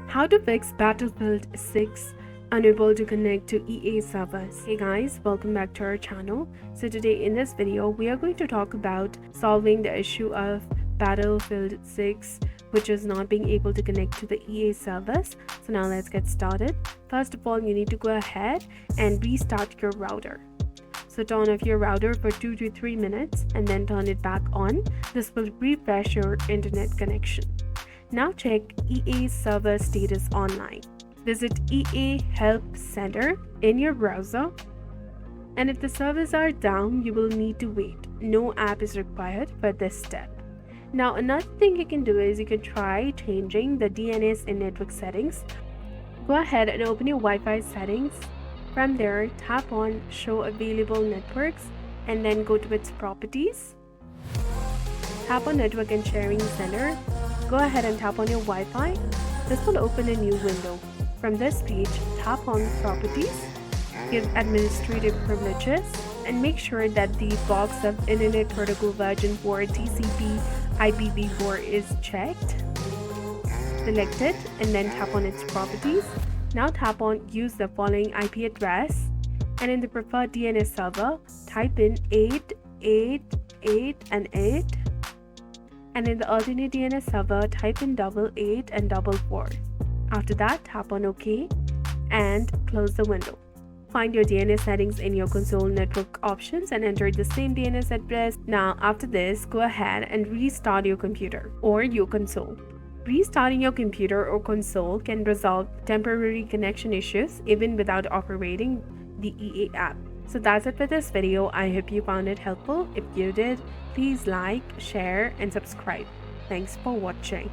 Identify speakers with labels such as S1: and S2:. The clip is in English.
S1: How to fix Battlefield 6 unable to connect to EA servers. Hey guys, welcome back to our channel. So today in this video we are going to talk about solving the issue of Battlefield 6 which is not being able to connect to the EA servers. So now let's get started. First of all, you need to go ahead and restart your router. So turn off your router for 2 to 3 minutes and then turn it back on. This will refresh your internet connection. Now check EA server status online. Visit EA Help Center in your browser, and if the servers are down, you will need to wait. No app is required for this step. Now another thing you can do is you can try changing the DNS in network settings. Go ahead and open your Wi-Fi settings. From there, tap on Show Available Networks and then go to its properties. Tap on Network and Sharing Center. Go ahead and tap on your Wi-Fi. This will open a new window. From this page, tap on Properties, give Administrative Privileges, and make sure that the box of Internet Protocol version 4 TCP IPv4 is checked. Select it and then tap on its properties. Now tap on Use the following IP address, and in the preferred DNS server, type in 888 and 8. And in the alternate DNS server, type in 88 and 44. After that, tap on OK and close the window. Find your DNS settings in your console network options and enter the same DNS address. Now, after this, go ahead and restart your computer or your console. Restarting your computer or console can resolve temporary connection issues even without operating the EA app. So that's it for this video. I hope you found it helpful. If you did, please like, share, and subscribe. Thanks for watching.